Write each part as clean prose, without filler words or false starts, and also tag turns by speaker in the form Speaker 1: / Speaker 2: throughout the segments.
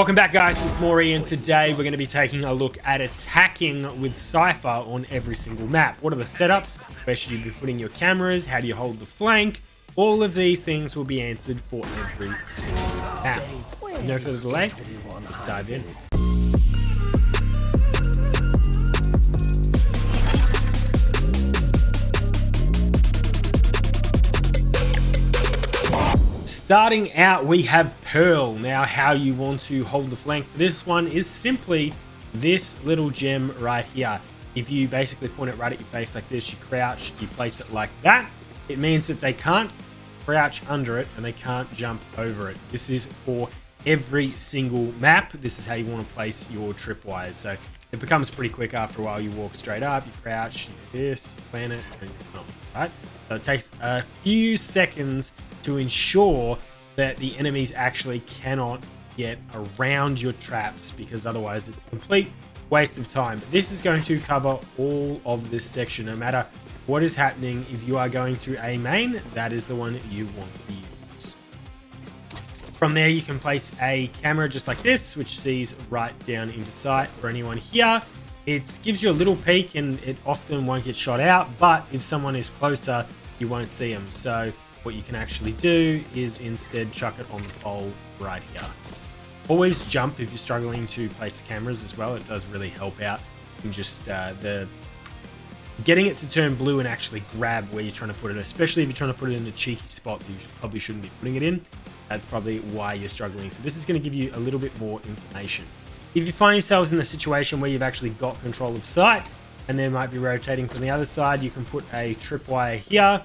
Speaker 1: Welcome back, guys. It's Maury, and today we're going to be taking a look at attacking with Cypher on every single map. What are the setups? Where should you be putting your cameras? How do you hold the flank? All of these things will be answered for every single map. No further delay, let's dive in. Starting out, we have Pearl. Now, how you want to hold the flank for this one is simply this little gem right here. If you basically point it right at your face like this, you crouch, you place it like that, it means that they can't crouch under it and they can't jump over it. This is for every single map. This is how you want to place your tripwires. So it becomes pretty quick after a while. You walk straight up, you crouch, you do this, you plan it, and you come, right? So it takes a few seconds to ensure that the enemies actually cannot get around your traps, because otherwise it's a complete waste of time. But this is going to cover all of this section, no matter what is happening. If you are going through a main, that is the one you want to use. From there, you can place a camera just like this, which sees right down into sight. For anyone here, it gives you a little peek and it often won't get shot out, but if someone is closer, you won't see them. So what you can actually do is instead chuck it on the pole right here. Always jump if you're struggling to place the cameras as well. It does really help out in just getting it to turn blue and actually grab where you're trying to put it, especially if you're trying to put it in a cheeky spot that you probably shouldn't be putting it in. That's probably why you're struggling. So this is going to give you a little bit more information. If you find yourselves in the situation where you've actually got control of sight and they might be rotating from the other side, you can put a tripwire here.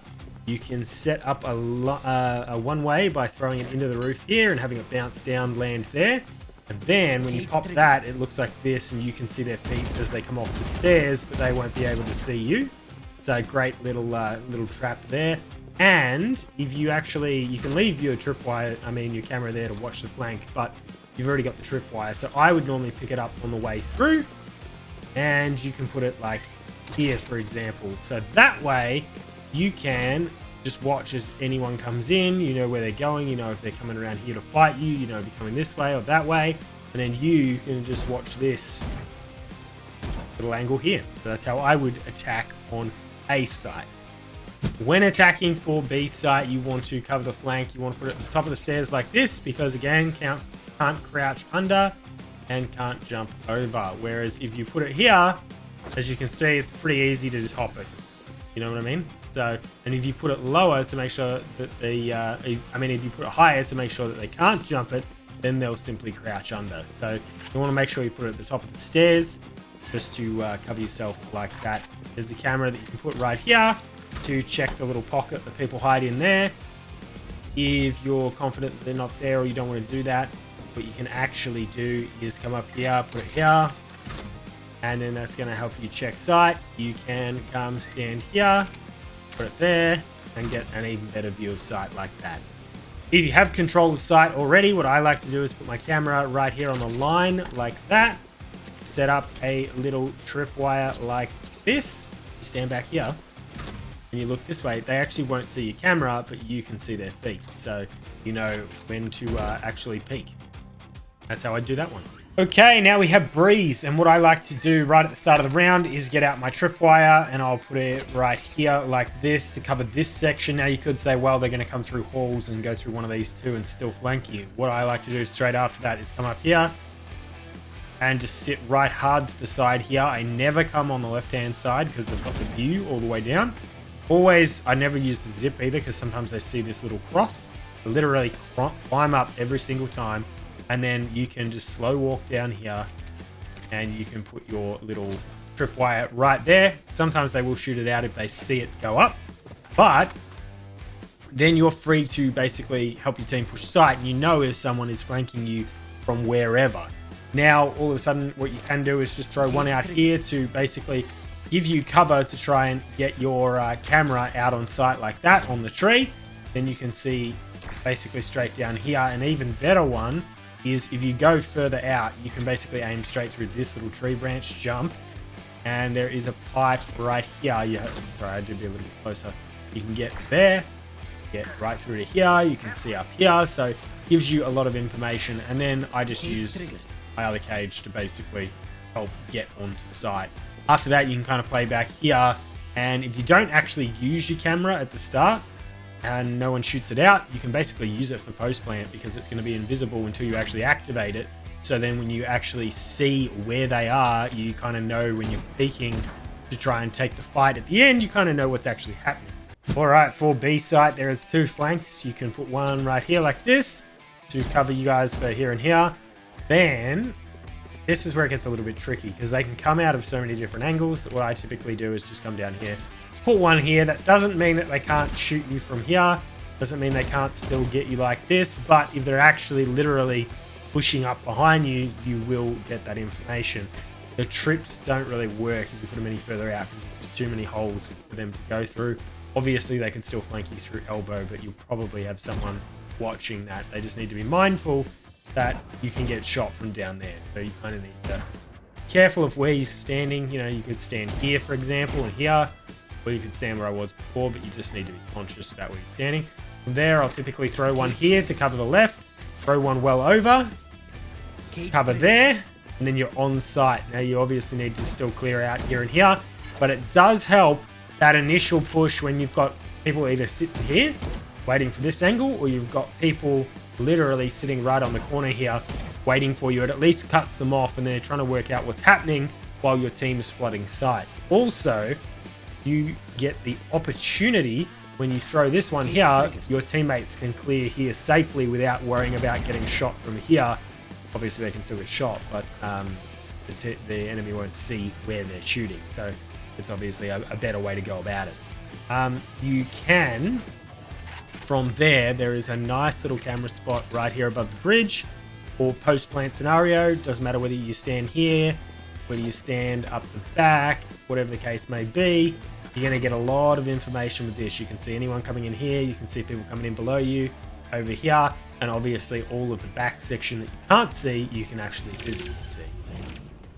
Speaker 1: You can set up a one-way by throwing it into the roof here and having it bounce down, land there. And then when you pop that, it looks like this, and you can see their feet as they come off the stairs, but they won't be able to see you. It's a great little trap there. And if you can leave your your camera there to watch the flank, but you've already got the tripwire. So I would normally pick it up on the way through, and you can put it like here, for example. So that way, you can just watch as anyone comes in. You know where they're going. You know if they're coming around here to fight you. You know if they're coming this way or that way. And then you can just watch this little angle here. So that's how I would attack on A site. When attacking for B site, you want to cover the flank. You want to put it at the top of the stairs like this, because again, can't crouch under and can't jump over. Whereas if you put it here, as you can see, it's pretty easy to just hop it. You know what I mean? So, and if you put it lower to make sure that if you put it higher to make sure that they can't jump it, then they'll simply crouch under. So you want to make sure you put it at the top of the stairs, just to cover yourself like that. There's the camera that you can put right here to check the little pocket that people hide in there. If you're confident that they're not there or you don't want to do that, what you can actually do is come up here, put it here, and then that's going to help you check sight. You can come stand here, put it there, and get an even better view of sight like that. If you have control of sight already, what I like to do is put my camera right here on the line like that, set up a little tripwire like this. You stand back here and you look this way, they actually won't see your camera, but you can see their feet. So you know when to actually peek. That's how I do that one. Okay, now we have Breeze, and what I like to do right at the start of the round is get out my tripwire, and I'll put it right here like this to cover this section. Now you could say, well, they're going to come through halls and go through one of these two and still flank you. What I like to do straight after that is come up here and just sit right hard to the side here. I never come on the left-hand side because they've got the view all the way down. I never use the zip either, because sometimes they see this little cross. I literally climb up every single time. And then you can just slow walk down here and you can put your little tripwire right there. Sometimes they will shoot it out if they see it go up, but then you're free to basically help your team push sight, and you know if someone is flanking you from wherever. Now, all of a sudden, what you can do is just throw one out here to basically give you cover to try and get your camera out on sight like that on the tree. Then you can see basically straight down here. An even better one is if you go further out, you can basically aim straight through this little tree branch, jump, and there is a pipe right here. Sorry, I did be a little bit closer. You can get there, get right through to here. You can see up here. So gives you a lot of information. And then I just use my other cage to basically help get onto the site. After that, you can kind of play back here. And if you don't actually use your camera at the start and no one shoots it out, you can basically use it for post plant because it's going to be invisible until you actually activate it. So then when you actually see where they are, you kind of know when you're peeking to try and take the fight at the end, you kind of know what's actually happening. All right, for B site, there is 2 flanks. You can put one right here like this to cover you guys for here and here. Then this is where it gets a little bit tricky because they can come out of so many different angles that what I typically do is just come down here, put one here. That doesn't mean that they can't shoot you from here. Doesn't mean they can't still get you like this. But if they're actually literally pushing up behind you, you will get that information. The trips don't really work if you put them any further out because there's just too many holes for them to go through. Obviously, they can still flank you through elbow, but you'll probably have someone watching that. They just need to be mindful that you can get shot from down there. So you kind of need to be careful of where you're standing. You know, you could stand here, for example, and here, or you could stand where I was before, but you just need to be conscious about where you're standing. From there, I'll typically throw one here to cover the left, throw one well over, cover there, and then you're on site. Now you obviously need to still clear out here and here, but it does help that initial push when you've got people either sitting here waiting for this angle, or you've got people literally sitting right on the corner here waiting for you. It at least cuts them off and they're trying to work out what's happening while your team is flooding site. Also, you get the opportunity when you throw this one here, your teammates can clear here safely without worrying about getting shot from here. Obviously, they can still get shot, but the enemy won't see where they're shooting. So it's obviously a better way to go about it. You can, from there is a nice little camera spot right here above the bridge or post-plant scenario. Doesn't matter whether you stand here, whether you stand up the back, whatever the case may be. You're going to get a lot of information with this. You can see anyone coming in here. You can see people coming in below you over here. And obviously all of the back section that you can't see, you can actually physically see.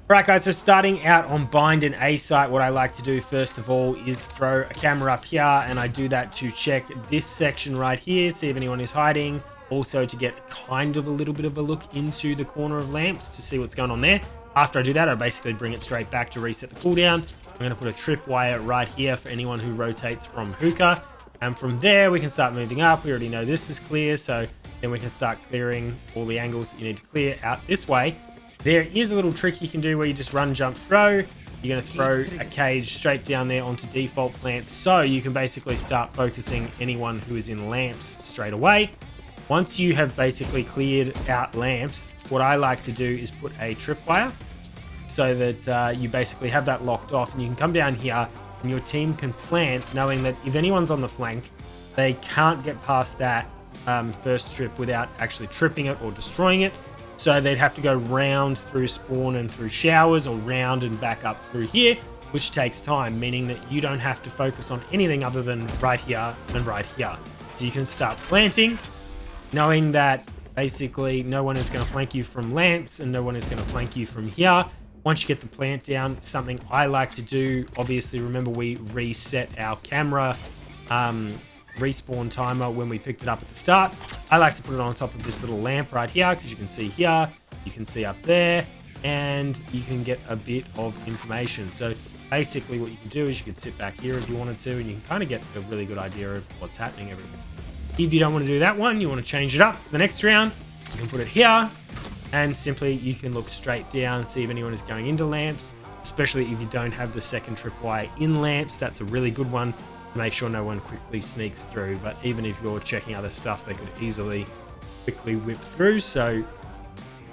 Speaker 1: Alright guys, so starting out on bind and A site, what I like to do first of all is throw a camera up here, and I do that to check this section right here, see if anyone is hiding. Also to get kind of a little bit of a look into the corner of lamps to see what's going on there. After I do that, I basically bring it straight back to reset the cooldown. I'm going to put a tripwire right here for anyone who rotates from hookah. And from there, we can start moving up. We already know this is clear, so then we can start clearing all the angles that you need to clear out this way. There is a little trick you can do where you just run, jump, throw. You're going to throw a cage straight down there onto default plants, so you can basically start focusing anyone who is in lamps straight away. Once you have basically cleared out lamps, what I like to do is put a tripwire so that you basically have that locked off, and you can come down here and your team can plant knowing that if anyone's on the flank, they can't get past that first trip without actually tripping it or destroying it. So they'd have to go round through spawn and through showers, or round and back up through here, which takes time, meaning that you don't have to focus on anything other than right here and right here. So you can start planting, knowing that basically no one is going to flank you from lamps and no one is going to flank you from here. Once you get the plant down, something I like to do, obviously remember we reset our camera respawn timer when we picked it up at the start. I like to put it on top of this little lamp right here, because you can see here, you can see up there, and you can get a bit of information. So basically what you can do is you can sit back here if you wanted to, and you can kind of get a really good idea of what's happening everywhere. If you don't want to do that one, you want to change it up for the next round, you can put it here, and simply you can look straight down, see if anyone is going into lamps, especially if you don't have the second tripwire in lamps. That's a really good one. Make sure no one quickly sneaks through, but even if you're checking other stuff, they could easily quickly whip through. So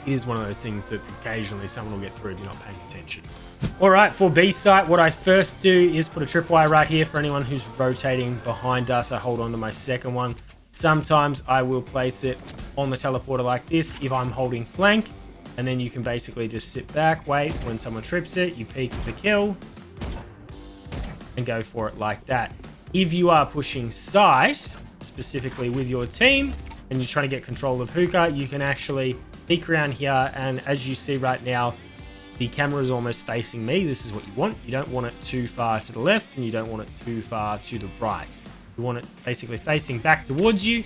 Speaker 1: it is one of those things that occasionally someone will get through if you're not paying attention. All right, for B site, what I first do is put a tripwire right here for anyone who's rotating behind us. I hold on to my second one. Sometimes I will place it on the teleporter like this if I'm holding flank, and then you can basically just sit back, wait. When someone trips it, you peek the kill and go for it like that. If you are pushing site, specifically with your team, and you're trying to get control of hookah, you can actually peek around here, and as you see right now, the camera is almost facing me. This is what you want. You don't want it too far to the left, and you don't want it too far to the right. You want it basically facing back towards you.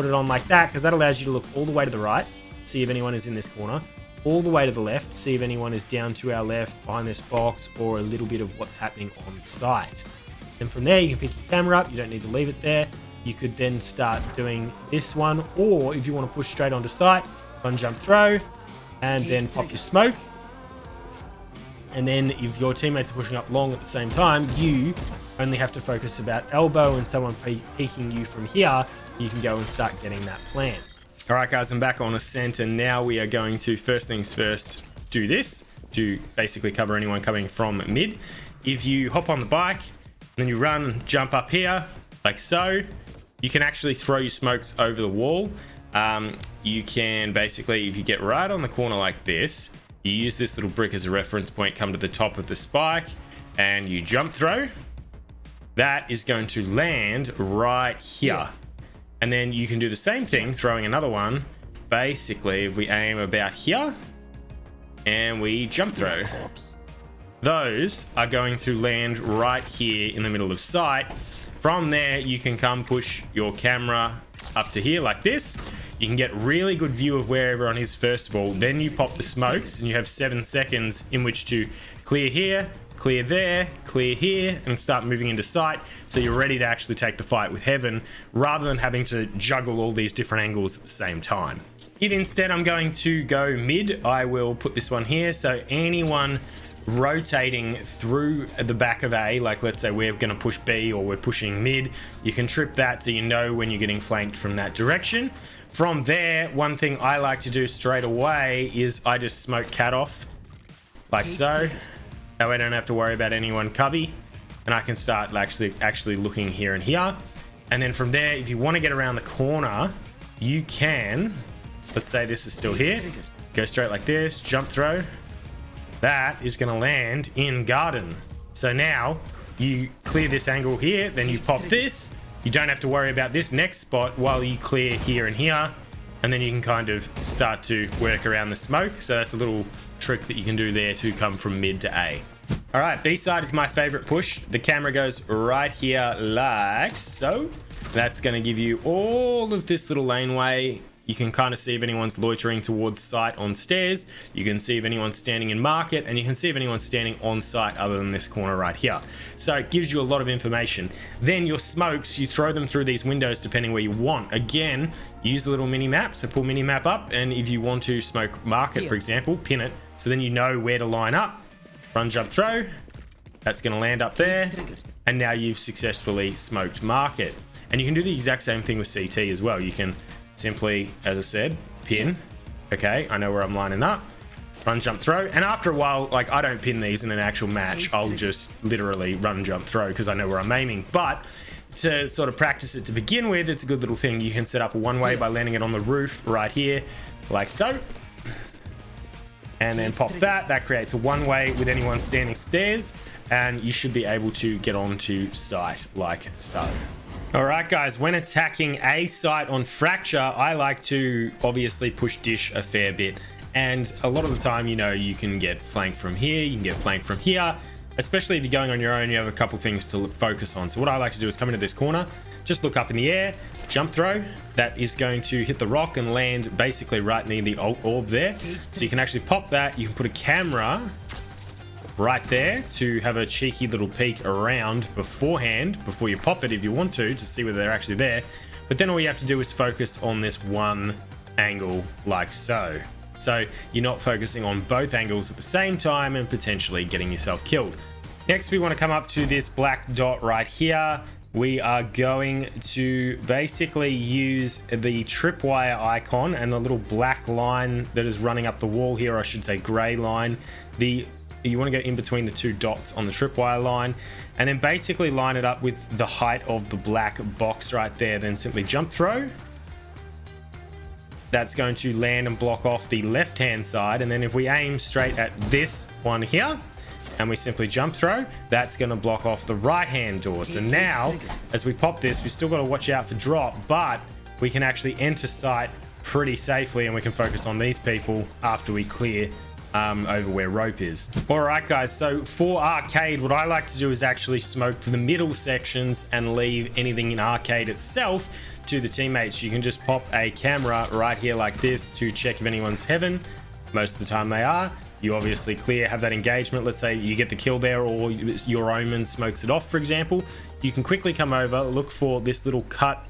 Speaker 1: put it on like that, because that allows you to look all the way to the right, see if anyone is in this corner, all the way to the left, see if anyone is down to our left, behind this box, or a little bit of what's happening on site. Then from there, you can pick your camera up. You don't need to leave it there. You could then start doing this one, or if you want to push straight onto site, run, jump, throw, and then pop your smoke. And then if your teammates are pushing up long at the same time, you only have to focus about elbow and someone peeking you from here. You can go and start getting that plan. All right, guys, I'm back on Ascent, and now we are going to, first things first, do this to basically cover anyone coming from mid. If you hop on the bike, then you run, jump up here, like so, you can actually throw your smokes over the wall. You can basically, if you get right on the corner like this, you use this little brick as a reference point, come to the top of the spike, and you jump throw. That is going to land right here. And then you can do the same thing, throwing another one. Basically, if we aim about here, and we jump throw, those are going to land right here in the middle of sight. From there, you can come push your camera up to here like this. You can get really good view of where everyone is first of all. Then you pop the smokes, and you have 7 seconds in which to clear here, clear there, clear here, and start moving into sight. So you're ready to actually take the fight with heaven, rather than having to juggle all these different angles at the same time. If instead I'm going to go mid, I will put this one here. So anyone rotating through the back of A, like let's say we're going to push B or we're pushing mid, you can trip that so you know when you're getting flanked from that direction. From there, one thing I like to do straight away is I just smoke cat off like so. That way I don't have to worry about anyone cubby, and I can start actually looking here and here. And then from there, if you want to get around the corner, you can, let's say this is still here, go straight like this, jump throw. That is going to land in garden. So now you clear this angle here, then you pop this. You don't have to worry about this next spot while you clear here and here. And then you can kind of start to work around the smoke. So that's a little trick that you can do there to come from mid to A. All right, B side is my favorite push. The camera goes right here like so. That's going to give you all of this little laneway. You can kind of see if anyone's loitering towards site on stairs. You can see if anyone's standing in market, and you can see if anyone's standing on site other than this corner right here. So it gives you a lot of information. Then your smokes, you throw them through these windows depending where you want. Again, use the little mini map. So pull mini map up, and if you want to smoke market, for example, pin it. So then you know where to line up. Run, jump, throw. That's going to land up there. And now you've successfully smoked market. And you can do the exact same thing with CT as well. You can simply, as I said, pin. Okay, I know where I'm lining up. Run, jump, throw. And after a while, like, I don't pin these in an actual match. I'll just literally run, jump, throw because I know where I'm aiming. But to sort of practice it to begin with, it's a good little thing. You can set up a one-way by landing it on the roof right here, like so. And then pop that. That creates a one-way with anyone standing stairs. And you should be able to get onto site like so. All right, guys, when attacking a site on Fracture, I like to obviously push dish a fair bit. And a lot of the time, you know, you can get flanked from here, you can get flanked from here, especially if you're going on your own, you have a couple things to focus on. So what I like to do is come into this corner, just look up in the air, jump throw. That is going to hit the rock and land basically right near the orb there. So you can actually pop that. You can put a camera right there to have a cheeky little peek around beforehand, before you pop it if you want to see whether they're actually there. But then all you have to do is focus on this one angle like so. So you're not focusing on both angles at the same time and potentially getting yourself killed. Next, we want to come up to this black dot right here. We are going to basically use the tripwire icon and the little black line that is running up the wall here, I should say gray line. You want to go in between the two dots on the tripwire line, and then basically line it up with the height of the black box right there. Then simply jump throw. That's going to land and block off the left-hand side. And then if we aim straight at this one here, and we simply jump throw, that's going to block off the right-hand door. So now, as we pop this, we still got to watch out for drop, but we can actually enter site pretty safely, and we can focus on these people after we clear over where rope is. All right, guys, so for arcade, what I like to do is actually smoke the middle sections and leave anything in arcade itself to the teammates, you can just pop a camera right here like this to check if anyone's heaven. Most of the time they are. You obviously clear, have that engagement. Let's say you get the kill there, or your omen smokes it off, for example. You can quickly come over, look for this little cut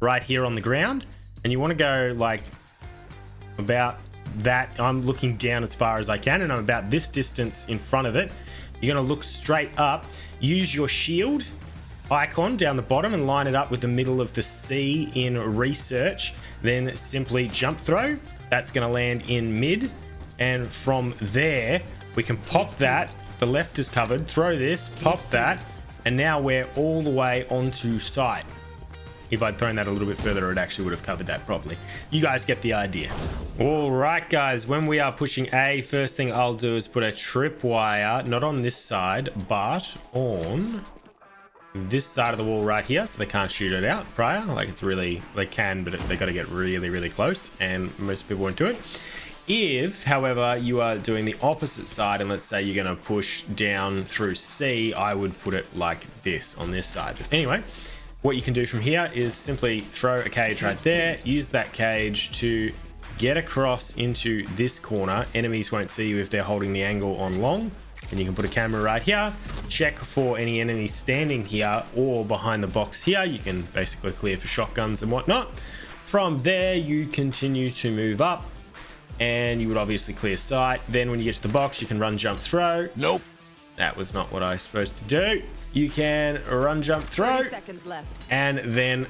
Speaker 1: right here on the ground, and you want to go like about that. I'm looking down as far as I can, and I'm about this distance in front of it. You're going to look straight up, use your shield icon down the bottom and line it up with the middle of the C in research. Then simply jump throw. That's going to land in mid, and from there we can pop that. The left is covered. Throw this, pop that, and now we're all the way onto site. If I'd thrown that a little bit further, it actually would have covered that properly. You guys get the idea. All right, guys, when we are pushing A, first thing I'll do is put a tripwire, not on this side, but on this side of the wall right here, so they can't shoot it out prior. Like, it's really, they can, but they got to get really, really close, and most people won't do it. If, however, you are doing the opposite side, and let's say you're going to push down through C, I would put it like this on this side. But anyway, what you can do from here is simply throw a cage right there, use that cage to get across into this corner. Enemies won't see you if they're holding the angle on long. And you can put a camera right here, check for any enemies standing here or behind the box here. You can basically clear for shotguns and whatnot. From there, you continue to move up, and you would obviously clear sight. Then when you get to the box, you can run, jump, throw.
Speaker 2: Nope.
Speaker 1: That was not what I was supposed to do. You can run, jump, throw,
Speaker 3: 30 seconds left,
Speaker 1: and then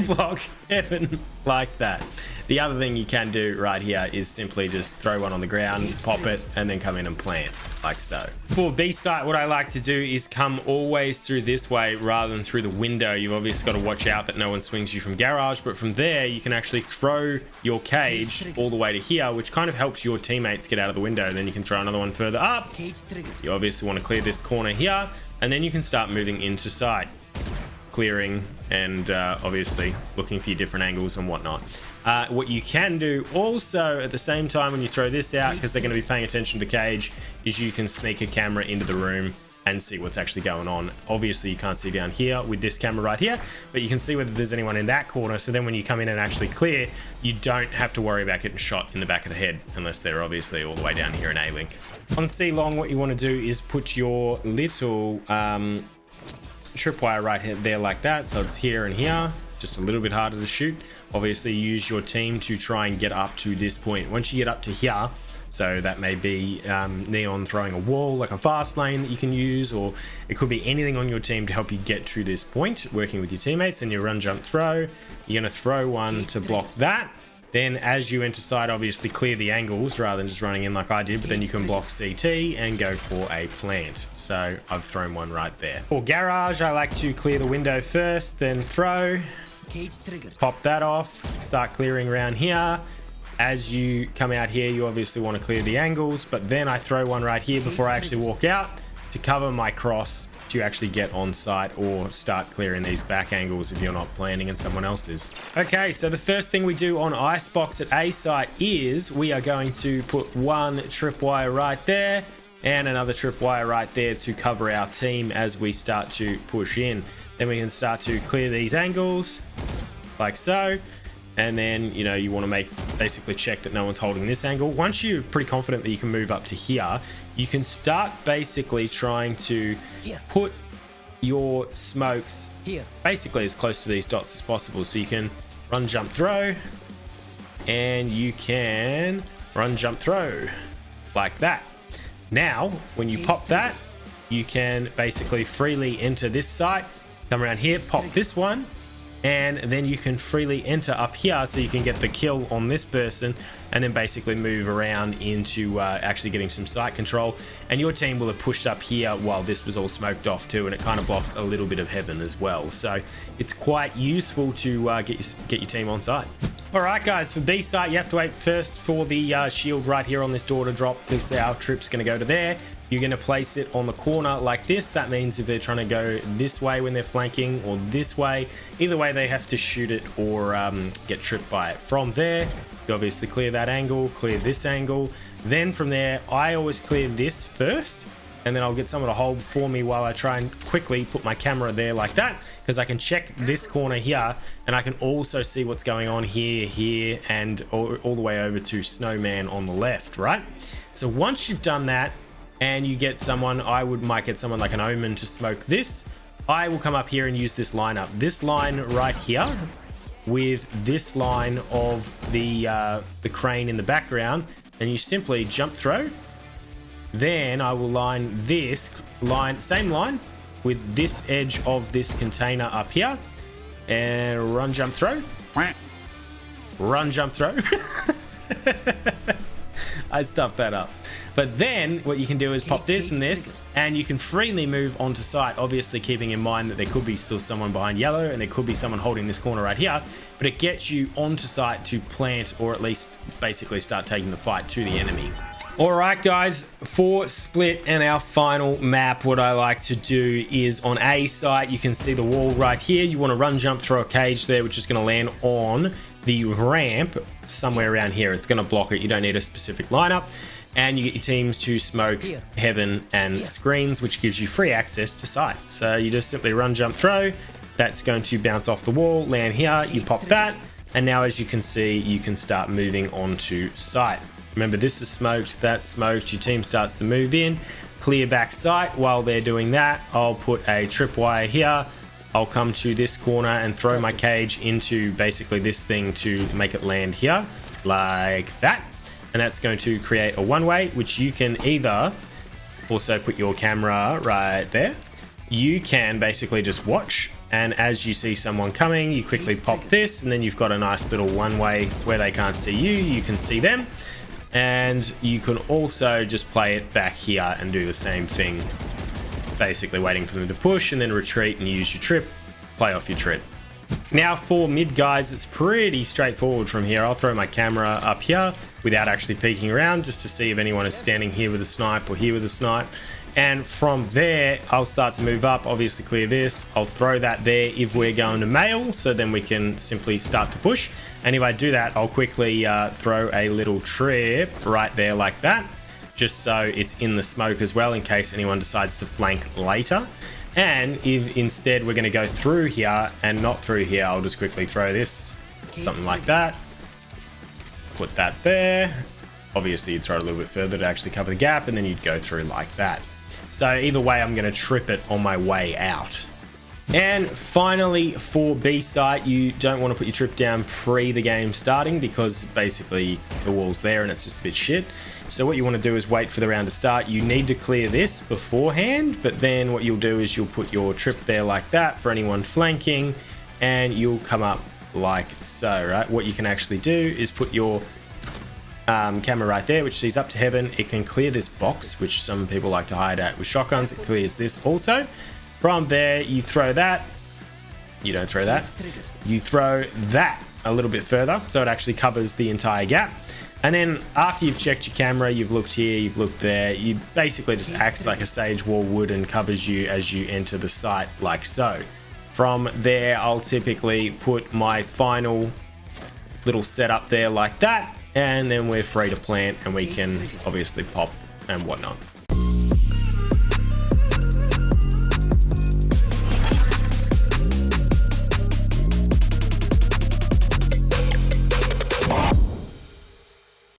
Speaker 1: block heaven like that. The other thing you can do right here is simply just throw one on the ground, pop it, and then come in and plant like so. For B site, what I like to do is come always through this way rather than through the window. You've obviously got to watch out that no one swings you from garage, but from there you can actually throw your cage all the way to here, which kind of helps your teammates get out of the window. Then you can throw another one further up. You obviously want to clear this corner here, and then you can start moving into site, clearing and obviously looking for your different angles and whatnot. What you can do also at the same time when you throw this out, because they're going to be paying attention to the cage, is you can sneak a camera into the room and see what's actually going on. Obviously you can't see down here with this camera right here, but you can see whether there's anyone in that corner, so then when you come in and actually clear, you don't have to worry about getting shot in the back of the head, unless they're obviously all the way down here in A-Link. On C long, what you want to do is put your little tripwire right there like that, so it's here and here, just a little bit harder to shoot. Obviously use your team to try and get up to this point. Once you get up to here, so that may be Neon throwing a wall, like a fast lane that you can use, or it could be anything on your team to help you get to this point, working with your teammates. Then you run, jump, throw. You're going to throw one to block that. Then as you enter side, obviously clear the angles rather than just running in like I did, but then you can block CT and go for a plant. So I've thrown one right there. For garage, I like to clear the window first, then throw. Pop that off, start clearing around here. As you come out here, you obviously want to clear the angles, but then I throw one right here before I actually walk out to cover my cross to actually get on site or start clearing these back angles if you're not planning and someone else is. Okay, so the first thing we do on Icebox at A site is we are going to put one tripwire right there and another tripwire right there to cover our team as we start to push in. Then we can start to clear these angles like so. And then, you know, you want to basically check that no one's holding this angle. Once you're pretty confident that you can move up to here, you can start basically trying to put your smokes basically as close to these dots as possible. So you can run, jump, throw, and you can run, jump, throw like that. Now, when you pop that, you can basically freely enter this site, come around here, pop this one, and then you can freely enter up here so you can get the kill on this person and then basically move around into actually getting some site control, and your team will have pushed up here while this was all smoked off too, and it kind of blocks a little bit of heaven as well, so it's quite useful to get your team on site. All right guys, for B site you have to wait first for the shield right here on this door to drop, because our trip's going to go to there. You're going to place it on the corner like this. That means if they're trying to go this way when they're flanking or this way, either way they have to shoot it or get tripped by it. From there, you obviously clear that angle, clear this angle. Then from there, I always clear this first and then I'll get someone to hold for me while I try and quickly put my camera there like that, because I can check this corner here, and I can also see what's going on here, and all the way over to Snowman on the left, right? So once you've done that, and you get someone, might get someone like an Omen to smoke this, I will come up here and use this lineup. This line right here, with this line of the crane in the background, and you simply jump throw. Then I will line this line, same line, with this edge of this container up here, and run, jump, throw. Run, jump, throw. I stuffed that up. But then what you can do is pop this and this, and you can freely move onto site, obviously keeping in mind that there could be still someone behind yellow, and there could be someone holding this corner right here, but it gets you onto site to plant, or at least basically start taking the fight to the enemy. All right, guys, for split and our final map, what I like to do is on A site, you can see the wall right here. You want to run, jump, throw a cage there, which is going to land on the ramp somewhere around here. It's going to block it. You don't need a specific lineup. And you get your teams to smoke heaven and screens, which gives you free access to site. So you just simply run, jump, throw. That's going to bounce off the wall, land here. You pop that. And now, as you can see, you can start moving onto site. Remember, this is smoked, that's smoked. Your team starts to move in, clear back site. While they're doing that, I'll put a tripwire here. I'll come to this corner and throw my cage into basically this thing to make it land here, like that. And that's going to create a one-way, which you can either also put your camera right there. You can basically just watch, and as you see someone coming, you quickly pop this, and then you've got a nice little one-way where they can't see you, you can see them. And you can also just play it back here and do the same thing, basically waiting for them to push and then retreat and use your trip, play off your trip. Now for mid, guys, it's pretty straightforward from here. I'll throw my camera up here without actually peeking around, just to see if anyone is standing here with a snipe or here with a snipe. And from there, I'll start to move up, obviously clear this. I'll throw that there if we're going to mail, so then we can simply start to push. And if I do that, I'll quickly throw a little trip right there like that, just so it's in the smoke as well, in case anyone decides to flank later. And if instead we're going to go through here and not through here, I'll just quickly throw this, something like that. Put that there. Obviously, you'd throw it a little bit further to actually cover the gap, and then you'd go through like that. So either way, I'm going to trip it on my way out. And finally, for B site, you don't want to put your trip down pre the game starting, because basically the wall's there and it's just a bit shit. So what you want to do is wait for the round to start. You need to clear this beforehand, but then what you'll do is you'll put your trip there like that for anyone flanking, and you'll come up like so, right? What you can actually do is put your camera right there, which sees up to heaven. It can clear this box, which some people like to hide at with shotguns. It clears this also. From there, you throw that. You don't throw that. You throw that a little bit further, so it actually covers the entire gap. And then after you've checked your camera, you've looked here, you've looked there, you basically just acts like a sage wall would and covers you as you enter the site, like so. From there, I'll typically put my final little setup there like that, and then we're free to plant, and we can obviously pop and whatnot.